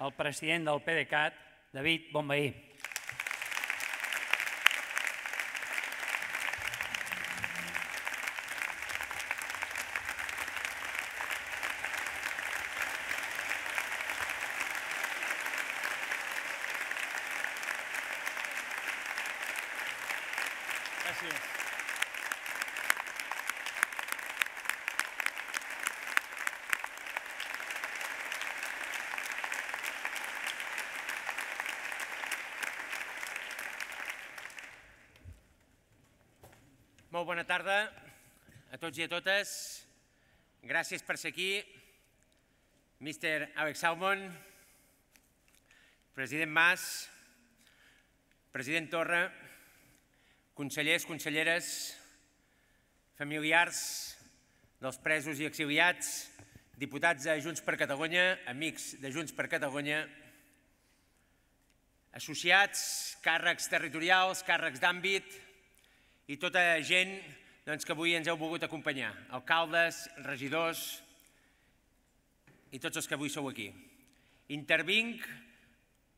el president del PDeCAT, David Bonvehí. Gràcies. Molt bona tarda a tots i a totes. Gràcies per ser aquí. Mr. Alex Salmond, president Mas, president Torra, consellers, conselleres, familiars dels presos i exiliats, diputats de Junts per Catalunya, amics de Junts per Catalunya, associats, càrrecs territorials, càrrecs d'àmbit i tota gent que avui ens heu volgut acompanyar, alcaldes, regidors i tots els que avui sou aquí. Intervinc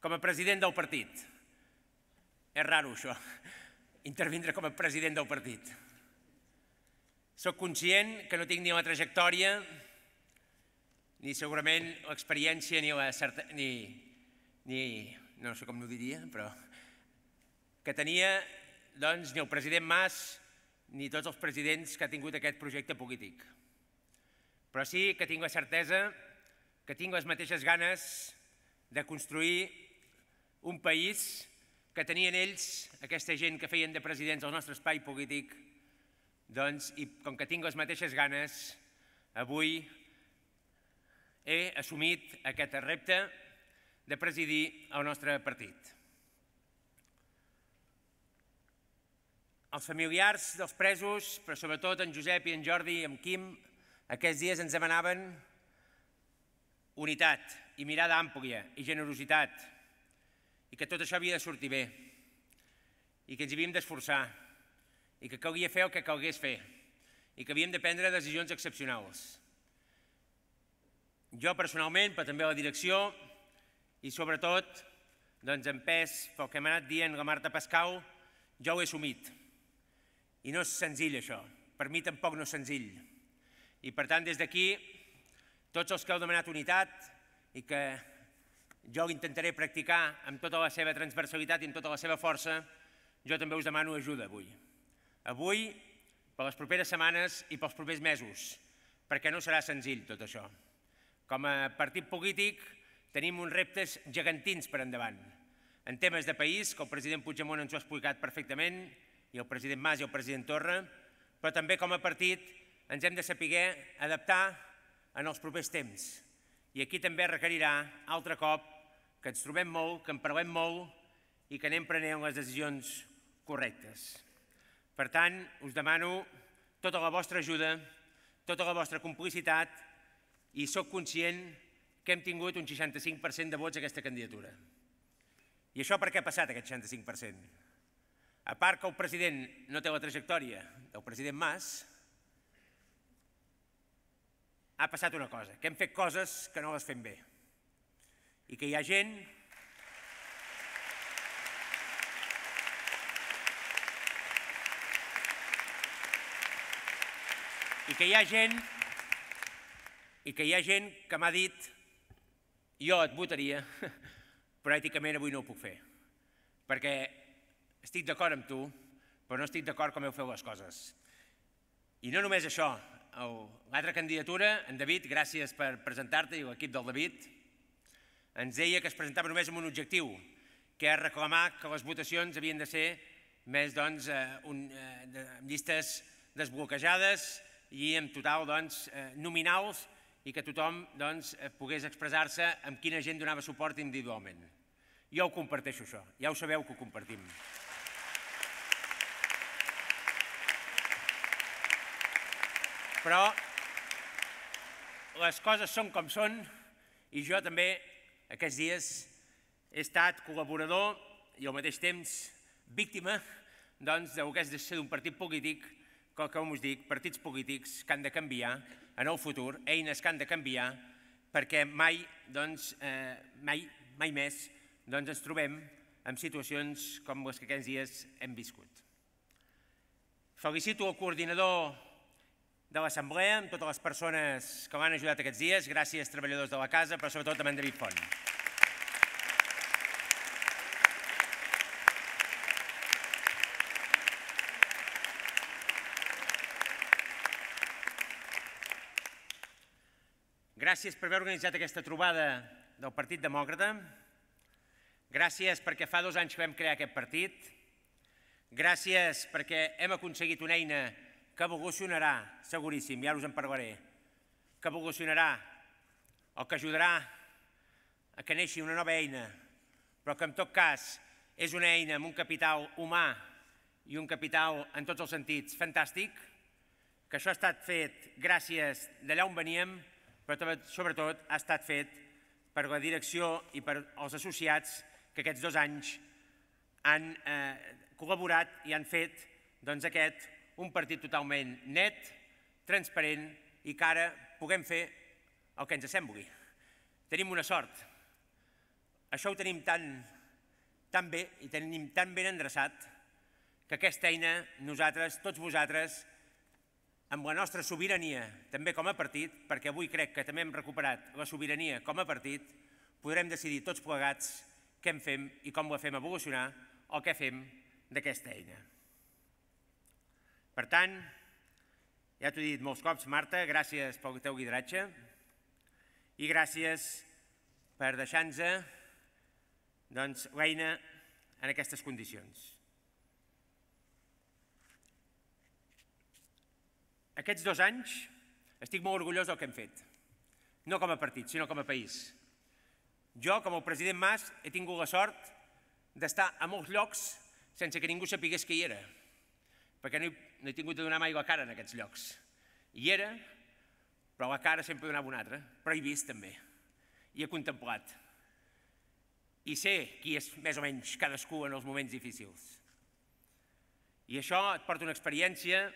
com a president del partit. És raro, això, intervindre com a president del partit. Soc conscient que no tinc ni la trajectòria, ni segurament l'experiència, no sé com ho diria, però que tenia ni el president Mas ni tots els presidents que ha tingut aquest projecte polític. Però sí que tinc la certesa que tinc les mateixes ganes de construir un país que tenien ells, aquesta gent que feien de presidents del nostre espai polític, i com que tinc les mateixes ganes, avui he assumit aquest repte de presidir el nostre partit. Els familiars dels presos, però sobretot en Josep i en Jordi i en Quim, aquests dies ens demanaven unitat i mirada àmplia i generositat i que tot això havia de sortir bé i que ens havíem d'esforçar i que calia fer el que calgués fer i que havíem de prendre decisions excepcionals. Jo personalment, però també la direcció i sobretot, empès pel que m'ha anat dient la Marta Pascal, jo ho he assumit. I no és senzill, això. Per mi tampoc no és senzill. I, per tant, des d'aquí, tots els que heu demanat unitat i que jo l'intentaré practicar amb tota la seva transversalitat i amb tota la seva força, jo també us demano ajuda avui. Avui, per les properes setmanes i pels propers mesos, perquè no serà senzill tot això. Com a partit polític tenim uns reptes gegantins per endavant. En temes de país, que el president Puigdemont ens ho ha explicat perfectament, i el president Mas i el president Torra, però també com a partit ens hem de saber adaptar en els propers temps. I aquí també requerirà, altre cop, que ens trobem molt, que en parlem molt i que anem prenent les decisions correctes. Per tant, us demano tota la vostra ajuda, tota la vostra complicitat i soc conscient que hem tingut un 65% de vots a aquesta candidatura. I això per què ha passat, aquest 65%? A part que el president no té la trajectòria del president Mas, ha passat una cosa, que hem fet coses que no les fem bé. I que hi ha gent que m'ha dit jo et votaria, però èticament avui no ho puc fer. Perquè estic d'acord amb tu, però no estic d'acord com heu fet les coses. I no només això, l'altra candidatura, en David, gràcies per presentar-te i l'equip del David, ens deia que es presentava només amb un objectiu, que és reclamar que les votacions havien de ser més llistes desbloquejades i en total nominals i que tothom pogués expressar-se amb quina gent donava suport individualment. Jo ho comparteixo, això. Ja ho sabeu que ho compartim. Però les coses són com són i jo també aquests dies he estat col·laborador i al mateix temps víctima del que és de ser un partit polític, com us dic, partits polítics que han de canviar en el futur, eines que han de canviar perquè mai més ens trobem en situacions com les que aquests dies hem viscut. Felicito el coordinador de l'Assemblea, amb totes les persones que l'han ajudat aquests dies. Gràcies, treballadors de la casa, però sobretot a en David Font. Gràcies per haver organitzat aquesta trobada del Partit Demòcrata. Gràcies perquè fa 2 anys que vam crear aquest partit. Gràcies perquè hem aconseguit una eina que evolucionarà, seguríssim, ja us en parlaré, que evolucionarà o que ajudarà a que neixi una nova eina, però que en tot cas és una eina amb un capital humà i un capital en tots els sentits fantàstic, que això ha estat fet gràcies d'allà on veníem, però sobretot ha estat fet per la direcció i per als associats que aquests 2 anys han col·laborat i han fet aquest un partit totalment net, transparent i que ara puguem fer el que ens sembli. Tenim una sort. Això ho tenim tan bé i tenim tan ben endreçat que aquesta eina nosaltres, tots vosaltres, amb la nostra sobirania, també com a partit, perquè avui crec que també hem recuperat la sobirania com a partit, podrem decidir tots plegats què en fem i com la fem evolucionar o què fem d'aquesta eina. Per tant, ja t'ho he dit molts cops, Marta, gràcies pel teu lideratge i gràcies per deixar-nos l'eina en aquestes condicions. Aquests 2 anys estic molt orgullós del que hem fet, no com a partit, sinó com a país. Jo, com el president Mas, he tingut la sort d'estar a molts llocs sense que ningú sapigués que hi era, perquè no he tingut de donar mai la cara en aquests llocs. Hi era, però la cara sempre donava una altra, però he vist també, i he contemplat. I sé qui és més o menys cadascú en els moments difícils. I això et porta una experiència,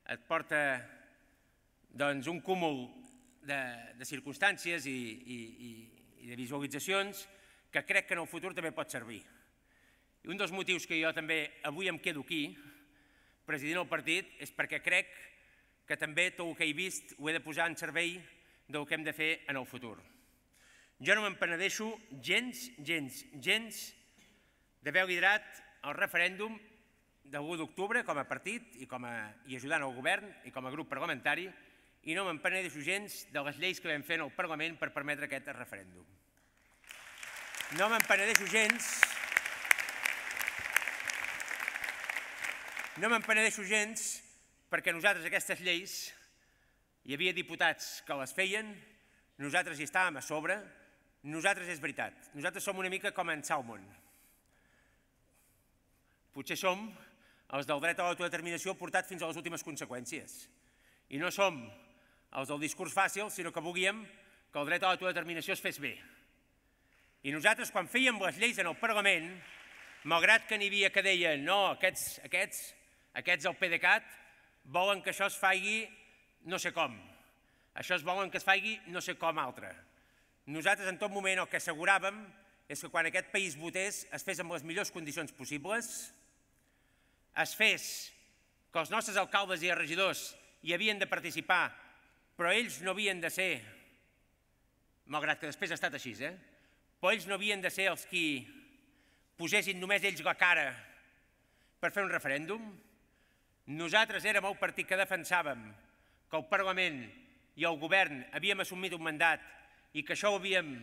et porta un cúmul de circumstàncies i de visualitzacions que crec que en el futur també pot servir. I un dels motius que jo també avui em quedo aquí, president del partit, és perquè crec que també tot el que he vist ho he de posar en servei del que hem de fer en el futur. Jo no me'n penedeixo gens d'haver liderat el referèndum de l'1 d'octubre com a partit i ajudant el govern i com a grup parlamentari, i no me'n penedeixo gens de les lleis que vam fer en el Parlament per permetre aquest referèndum. No me'n penedeixo gens perquè nosaltres aquestes lleis, hi havia diputats que les feien, nosaltres hi estàvem a sobre, nosaltres és veritat, nosaltres som una mica com en Salmon. Potser som els del dret a l'autodeterminació portat fins a les últimes conseqüències. I no som els del discurs fàcil, sinó que volíem que el dret a l'autodeterminació es fes bé. I nosaltres, quan fèiem les lleis en el Parlament, malgrat que n'hi havia que deien no, aquests del PDeCAT volen que això es faci no sé com, això es volen que es faci no sé com altre. Nosaltres en tot moment el que asseguràvem és que quan aquest país votés es fes amb les millors condicions possibles, es fes que els nostres alcaldes i regidors hi havien de participar, però ells no havien de ser, malgrat que després ha estat així, però ells no havien de ser els qui posessin només ells la cara per fer un referèndum. Nosaltres érem el partit que defensàvem que el Parlament i el Govern havíem assumit un mandat i que això ho havíem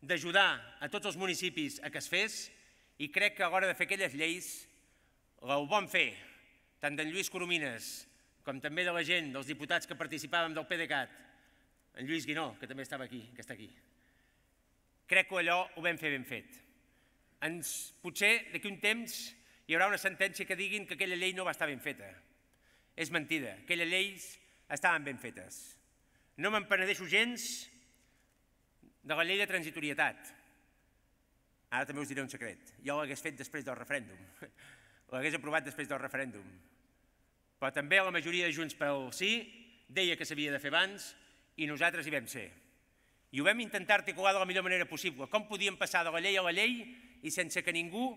d'ajudar a tots els municipis a que es fes, i crec que a l'hora de fer aquelles lleis ho vam fer, tant d'en Lluís Coromines com també de la gent, dels diputats que participàvem del PDeCAT, en Lluís Guinó, que també estava aquí, que està aquí. Crec que allò ho vam fer ben fet. Potser d'aquí un temps hi haurà una sentència que diguin que aquella llei no va estar ben feta. És mentida, aquelles lleis estaven ben fetes. No me'n penedeixo gens de la llei de transitorietat. Ara també us diré un secret. Jo l'hagués fet després del referèndum. L'hagués aprovat després del referèndum. Però també la majoria de Junts pel Sí deia que s'havia de fer abans i nosaltres hi vam ser. I ho vam intentar articular de la millor manera possible. Com podíem passar de la llei a la llei i sense que ningú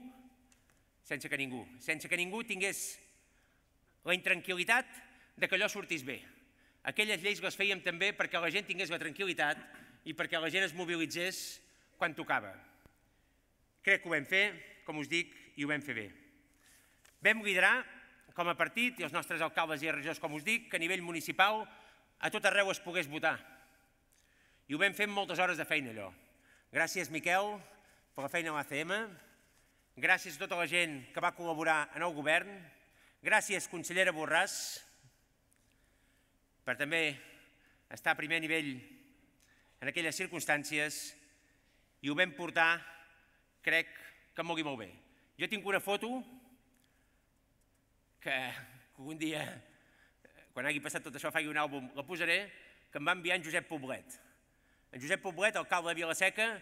tingués la intranquil·litat de que allò sortís bé. Aquelles lleis les fèiem també perquè la gent tingués la tranquil·litat i perquè la gent es mobilitzés quan tocava. Crec que ho vam fer, com us dic, i ho vam fer bé. Vam liderar, com a partit, i els nostres alcaldes i regidors, com us dic, que a nivell municipal a tot arreu es pogués votar. I ho vam fer amb moltes hores de feina, allò. Gràcies, Miquel, per la feina a l'ACM. Gràcies a tota la gent que va col·laborar en el govern. Gràcies, consellera Borràs, per també estar a primer nivell en aquelles circumstàncies, i ho vam portar, crec, que molt i molt bé. Jo tinc una foto que un dia, quan hagi passat tot això, faci un àlbum, la posaré, que em va enviar en Josep Poblet. En Josep Poblet, alcalde de Vila-seca,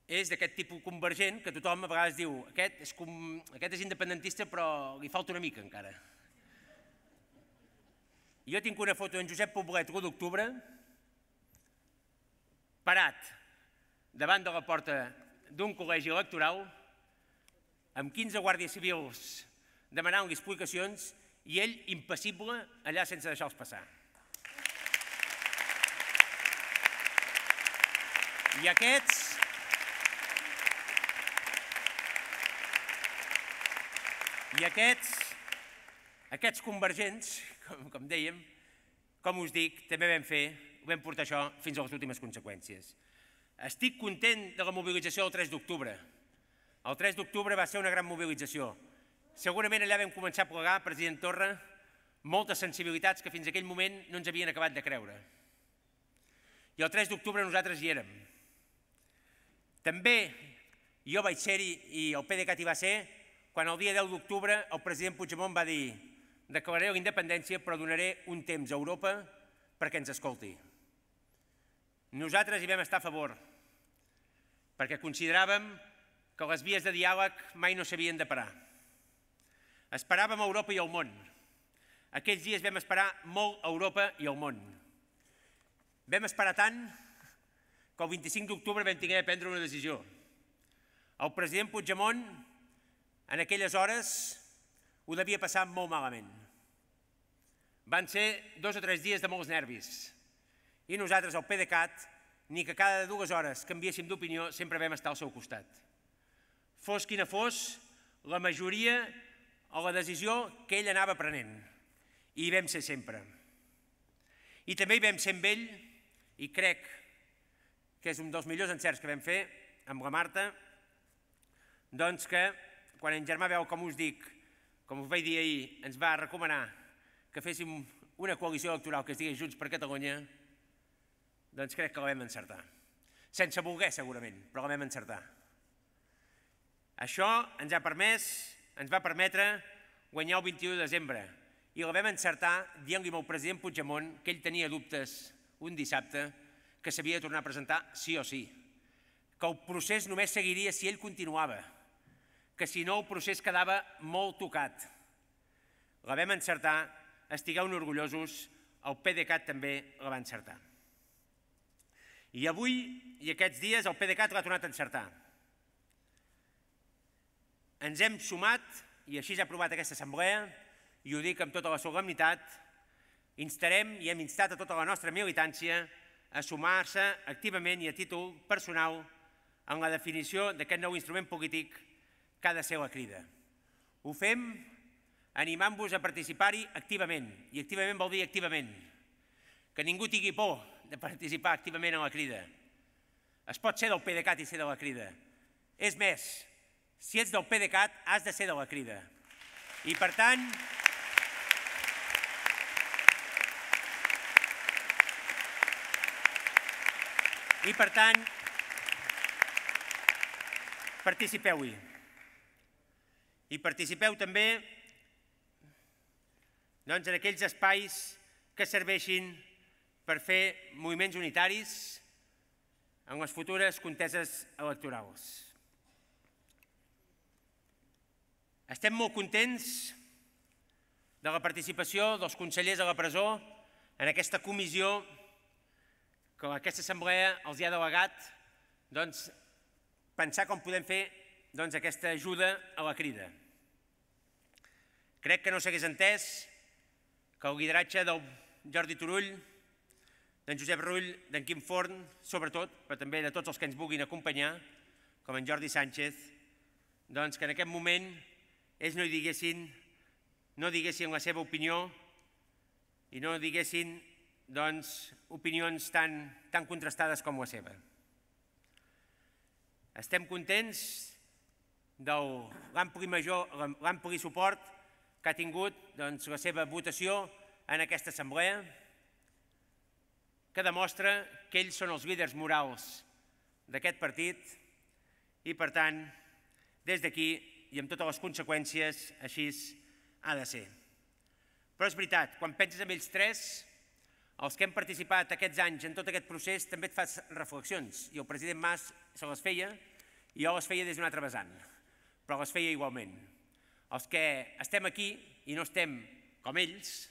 és d'aquest tipus convergent que tothom a vegades diu aquest és independentista però li falta una mica encara. Jo tinc una foto d'en Josep Poblet l'1 d'octubre parat davant de la porta d'un col·legi electoral amb 15 guàrdies civils demanant-li explicacions i ell impassible allà sense deixar-los passar. I aquests convergents, com dèiem, com us dic, també vam portar això fins a les últimes conseqüències. Estic content de la mobilització del 3 d'octubre. El 3 d'octubre va ser una gran mobilització. Segurament allà vam començar a plegar, president Torra, moltes sensibilitats que fins a aquell moment no ens havien acabat de creure. I el 3 d'octubre nosaltres hi érem. També jo vaig ser-hi i el PDeCAT hi va ser quan el dia 10 d'octubre el president Puigdemont va dir declararé la independència però donaré un temps a Europa perquè ens escolti. Nosaltres hi vam estar a favor perquè consideràvem que les vies de diàleg mai no s'havien de parar. Esperàvem a Europa i al món. Aquells dies vam esperar molt a Europa i al món. Vam esperar tant que el 25 d'octubre vam haver de prendre una decisió. El president Puigdemont, en aquelles hores, ho devia passar molt malament. Van ser 2 o 3 dies de molts nervis. I nosaltres, el PDeCAT, ni que cada 2 hores canviéssim d'opinió, sempre vam estar al seu costat. Fos quina fos la majoria o la decisió que ell anava prenent. I hi vam ser sempre. I també hi vam ser amb ell, i crec que és un dels millors encerts que vam fer amb la Marta, doncs que quan en Germà veu, com us dic, com us vaig dir ahir, ens va recomanar que féssim una coalició electoral que es digui Junts per Catalunya, doncs crec que la vam encertar. Sense voler, segurament, però la vam encertar. Això ens va permetre guanyar el 21 de desembre i la vam encertar dient-li al president Puigdemont que ell tenia dubtes un dissabte que s'havia de tornar a presentar sí o sí, que el procés només seguiria si ell continuava, que si no el procés quedava molt tocat. La vam encertar, estigueu orgullosos, el PDeCAT també la va encertar. I avui i aquests dies el PDeCAT l'ha tornat a encertar. Ens hem sumat, i així s'ha aprovat aquesta assemblea, i ho dic amb tota la solemnitat, instarem i hem instat a tota la nostra militància a sumar-se activament i a títol personal en la definició d'aquest nou instrument polític que ha de ser la Crida. Ho fem animant-vos a participar-hi activament, i activament vol dir activament. Que ningú tingui por de participar activament en la Crida. Es pot ser del PDeCAT i ser de la Crida. És més, si ets del PDeCAT has de ser de la Crida. I per tant, participeu-hi. I participeu també en aquells espais que serveixin per fer moviments unitaris en les futures conteses electorals. Estem molt contents de la participació dels consellers a la presó en aquesta comissió que aquesta assemblea els ha delegat pensar com podem fer aquesta ajuda a la crida. Crec que no s'hagués entès que el lideratge del Jordi Turull, d'en Josep Rull, d'en Quim Forn, sobretot, però també de tots els que ens vulguin acompanyar, com en Jordi Sánchez, que en aquest moment ells no diguessin la seva opinió i no diguessin opinions tan contrastades com la seva. Estem contents de l'ampli suport que ha tingut la seva votació en aquesta assemblea, que demostra que ells són els líders morals d'aquest partit i, per tant, des d'aquí i amb totes les conseqüències, així ha de ser. Però és veritat, quan penses en ells tres, els que hem participat aquests anys en tot aquest procés també et fas reflexions, i el president Mas se les feia i jo les feia des d'un altre vessant, però les feia igualment. Els que estem aquí i no estem com ells,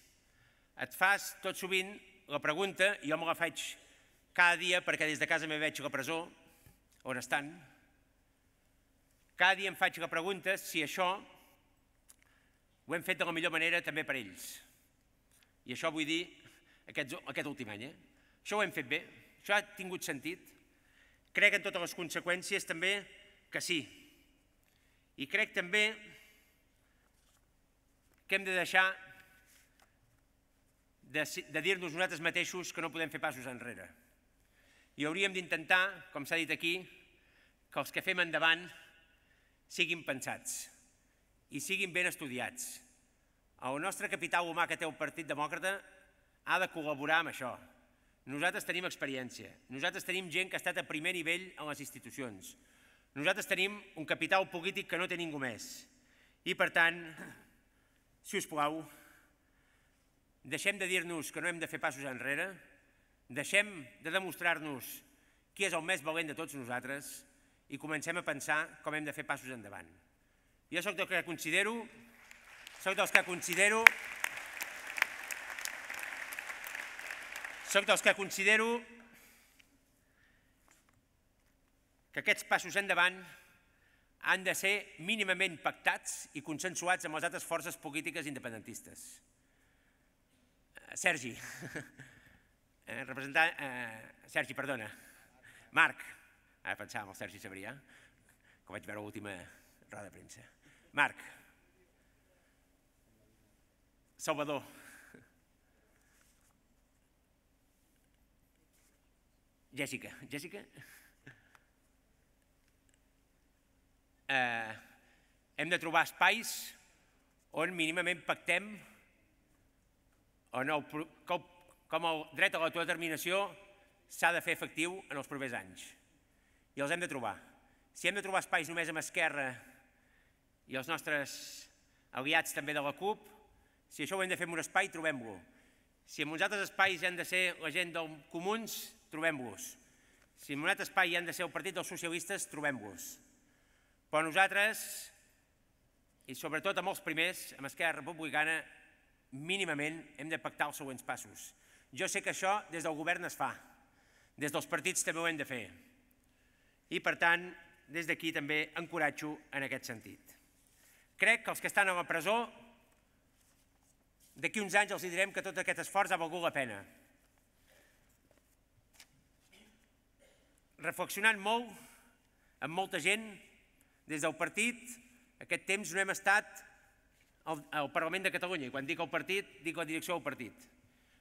et fas tot sovint la pregunta, i jo me la faig cada dia perquè des de casa me veig a la presó, on estan, cada dia em faig la pregunta si això ho hem fet de la millor manera també per ells. I això vull dir aquest últim any. Això ho hem fet bé, això ha tingut sentit. Crec en totes les conseqüències també que sí. I crec també que hem de deixar de dir-nos nosaltres mateixos que no podem fer passos enrere. I hauríem d'intentar, com s'ha dit aquí, que els que fem endavant siguin pensats i siguin ben estudiats. El nostre capital humà que té el Partit Demòcrata ha de col·laborar amb això. Nosaltres tenim experiència, nosaltres tenim gent que ha estat a primer nivell en les institucions, nosaltres tenim un capital polític que no té ningú més. I, per tant, si us plau, deixem de dir-nos que no hem de fer passos enrere, deixem de demostrar-nos qui és el més valent de tots nosaltres i comencem a pensar com hem de fer passos endavant. Jo soc dels que considero que aquests passos endavant han de ser mínimament pactats i consensuats amb les altres forces polítiques independentistes. Marc, ara pensava en el Sergi Sabrià, que vaig veure l'última roda de premsa. Marc, Salvador, Jèssica, hem de trobar espais on mínimament pactem com el dret a l'autodeterminació s'ha de fer efectiu en els propers anys. I els hem de trobar. Si hem de trobar espais només amb Esquerra i els nostres aliats també de la CUP, si això ho hem de fer en un espai, trobem-lo. Si en uns altres espais han de ser la gent dels comuns, trobem-los. Si en un altre espai han de ser el Partit dels Socialistes, trobem-los. Però nosaltres, i sobretot amb els primers, amb Esquerra Republicana, mínimament hem de pactar els següents passos. Jo sé que això des del govern es fa, des dels partits també ho hem de fer. I, per tant, des d'aquí també encoratjo en aquest sentit. Crec que els que estan a la presó, d'aquí uns anys els direm que tot aquest esforç ha valgut la pena. Reflexionant molt, amb molta gent, des del partit, aquest temps no hem estat al Parlament de Catalunya, i quan dic el partit, dic la direcció del partit.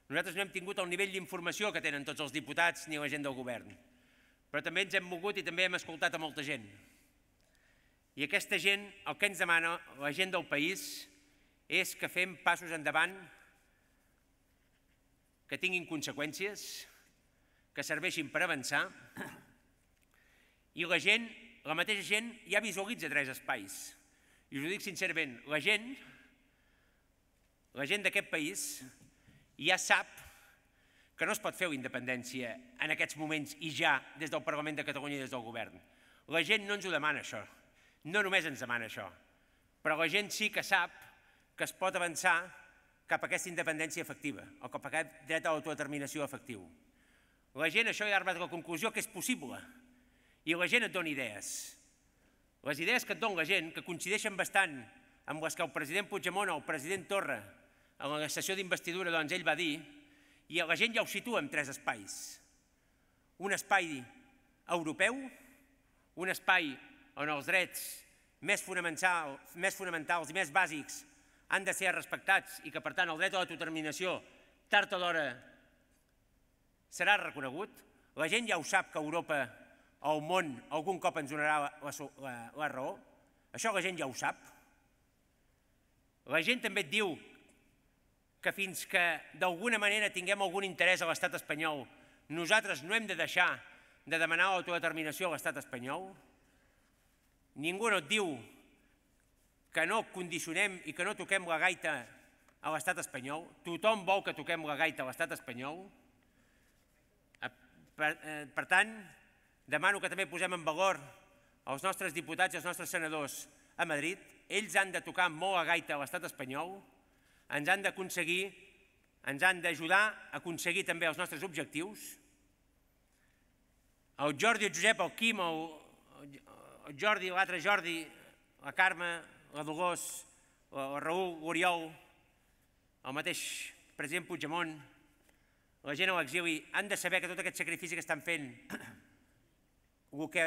Nosaltres no hem tingut el nivell d'informació que tenen tots els diputats ni la gent del govern, però també ens hem mogut i també hem escoltat a molta gent. I aquesta gent, el que ens demana la gent del país és que fem passos endavant que tinguin conseqüències, que serveixin per avançar, i la gent, la mateixa gent, ja visualitza tres espais. I us ho dic sincerament, la gent d'aquest país ja sap que no es pot fer la independència en aquests moments i ja des del Parlament de Catalunya i des del govern. La gent no ens ho demana, això. No només ens demana això, però la gent sí que sap que es pot avançar cap a aquesta independència efectiva o cap a aquest dret a l'autodeterminació efectiu. La gent, això ja ha arribat a la conclusió que és possible. I la gent et dona idees. Les idees que et dona la gent, que coincideixen bastant amb les que el president Puigdemont o el president Torra a la sessió d'investidura, doncs ell va dir, i la gent ja ho situa en 3 espais. Un espai europeu, un espai on els drets més fonamentals i més bàsics han de ser respectats i que, per tant, el dret a l'autodeterminació tard o d'hora serà reconegut. La gent ja ho sap que Europa o el món algun cop ens donarà la raó. Això la gent ja ho sap. La gent també et diu que fins que d'alguna manera tinguem algun interès a l'estat espanyol, nosaltres no hem de deixar de demanar l'autodeterminació a l'estat espanyol. Ningú no et diu que no condicionem i que no toquem la gaita a l'estat espanyol. Tothom vol que toquem la gaita a l'estat espanyol. Per tant, demano que també posem en valor els nostres diputats i els nostres senadors a Madrid. Ells han de tocar molt la gaita a l'estat espanyol, ens han d'aconseguir, ens han d'ajudar a aconseguir també els nostres objectius. El Jordi, el Josep, el Quim, el Jordi, l'altre Jordi, la Carme, la Dolors, el Raül, l'Oriol, el mateix president Puigdemont, la gent a l'exili, han de saber que tot aquest sacrifici que estan fent, el que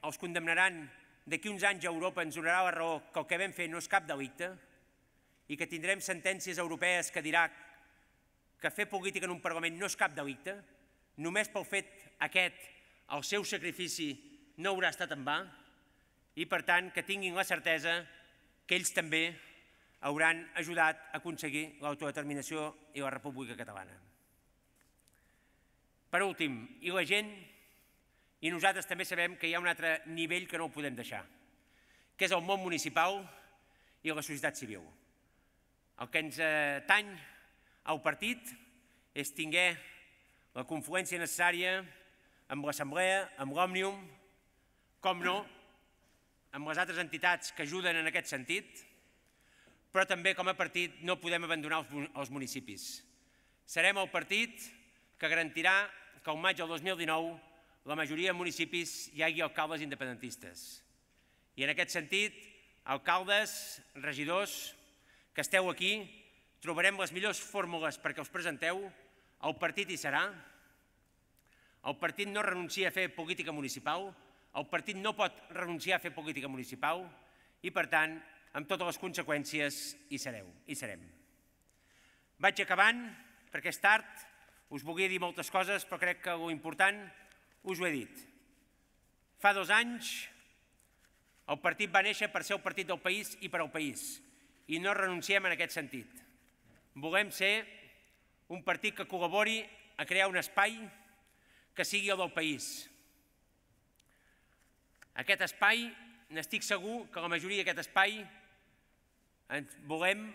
els condemnaran d'aquí uns anys a Europa ens donarà la raó que el que vam fer no és cap delicte i que tindrem sentències europees que dirà que fer política en un Parlament no és cap delicte, només pel fet aquest el seu sacrifici no haurà estat en va i, per tant, que tinguin la certesa que ells també hauran ajudat a aconseguir l'autodeterminació i la República Catalana. Per últim, i la gent i nosaltres també sabem que hi ha un altre nivell que no ho podem deixar, que és el món municipal i la societat civil. El que ens atany al partit és tinguer la confluència necessària amb l'Assemblea, amb l'Òmnium, com no, amb les altres entitats que ajuden en aquest sentit, però també com a partit no podem abandonar els municipis. Serem el partit que garantirà que al maig del 2019 la majoria de municipis hi hagi alcaldes independentistes. I en aquest sentit, alcaldes, regidors, que esteu aquí, trobarem les millors fórmules perquè els presenteu, el partit hi serà, el partit no renuncia a fer política municipal, el partit no pot renunciar a fer política municipal i, per tant, amb totes les conseqüències hi serem. Vaig acabant, perquè és tard, us volia dir moltes coses, però crec que l'important us ho he dit. Fa 2 anys el partit va néixer per ser el partit del país i per al país, i no renunciem en aquest sentit. Volem ser un partit que col·labori a crear un espai que sigui el del país. Aquest espai, n'estic segur que la majoria d'aquest espai volem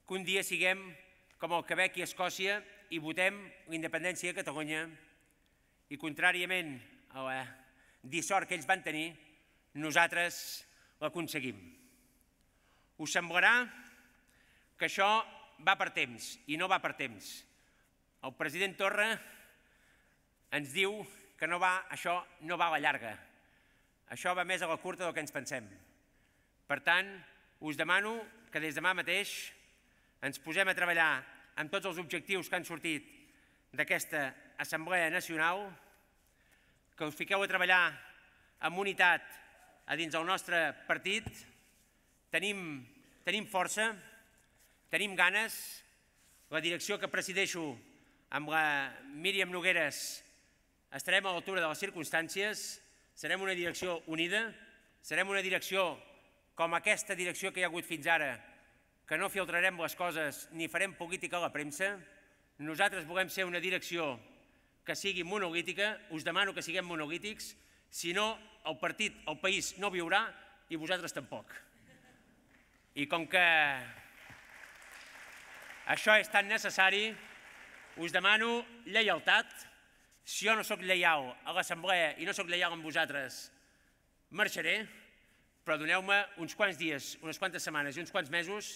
que un dia siguem com el Quebec i Escòcia i votem la independència de Catalunya i, contràriament a la dissort que ells van tenir, nosaltres l'aconseguim. Us semblarà que això va per temps i no va per temps. El president Torra ens diu que això no va a la llarga. Això va més a la curta del que ens pensem. Per tant, us demano que des de demà mateix ens posem a treballar amb tots els objectius que han sortit d'aquesta Assemblea Nacional, que us fiqueu a treballar amb unitat a dins del nostre partit. Tenim força, tenim ganes. La direcció que presideixo amb la Míriam Nogueres estarem a l'altura de les circumstàncies, serem una direcció unida, serem una direcció com aquesta direcció que hi ha hagut fins ara, que no filtrarem les coses ni farem política a la premsa. Nosaltres volem ser una direcció que sigui monolítica, us demano que siguem monolítics, si no el partit, el país no viurà i vosaltres tampoc. I com que això és tan necessari, us demano lleialtat. Si jo no soc lleial a l'Assemblea i no soc lleial amb vosaltres, marxaré, però doneu-me uns quants dies, unes quantes setmanes i uns quants mesos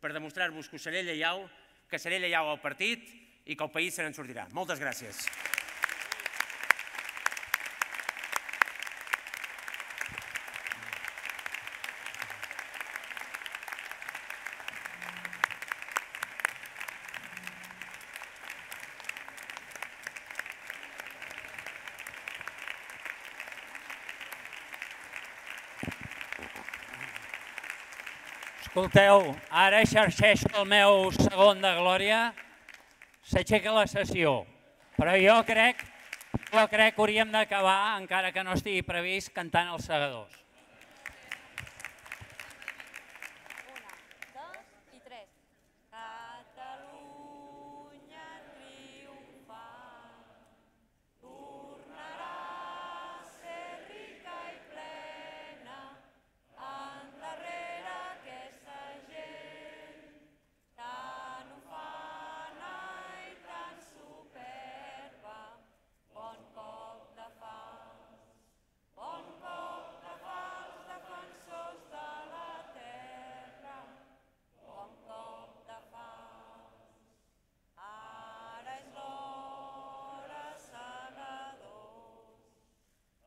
per demostrar-vos que us seré lleial, que seré lleial al partit i que el país se n'en sortirà. Moltes gràcies. Escolteu, ara exerceixo el meu segon de glòria, s'aixeca la sessió, però jo crec que hauríem d'acabar, encara que no estigui previst, cantant els segadors. 1, 2 i 3. Catalunya triomfant, tornarà a ser rica i plena, endarrere aquesta gent tan ufana i tan superba. Bon cop de falç, defensors de la terra, bon cop de falç. Ara és l'hora, segadors,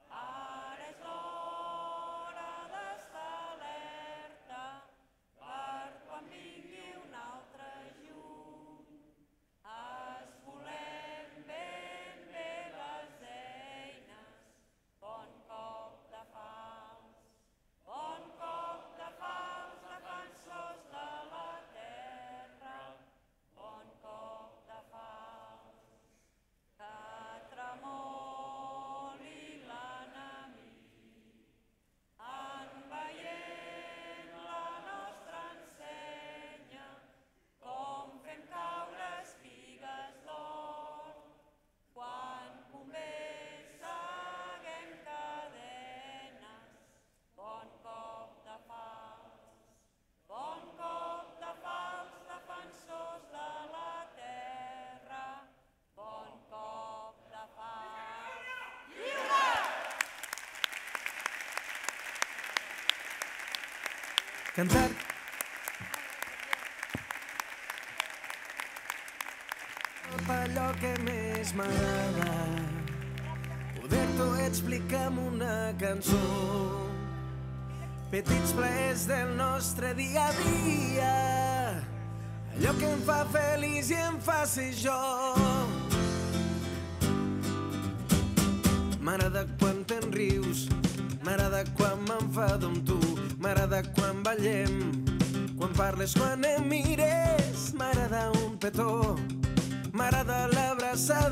ara és l'hora d'estar alerta per quan vingui un altre juny. Esfolem ben bé les eines, bon cop de falç, defensors de la terra, bon cop de falç. Que tremoli l'enemic, en veient la nostra ensenya, com fem caure espigues d'or, quan convé seguem cadenes, bon cop de falç, defensors de la terra, bon cop de falç. Cantar. Tot allò que més m'agrada, poder-t'ho explicar amb una cançó. Petits plaers del nostre dia a dia, allò que em fa feliç i em fa ser jo. M'agrada quan te'n rius, m'agrada quan m'enfado amb tu, m'agrada quan ballem, quan parles, quan em mires, m'agrada un petó, m'agrada l'abraçada.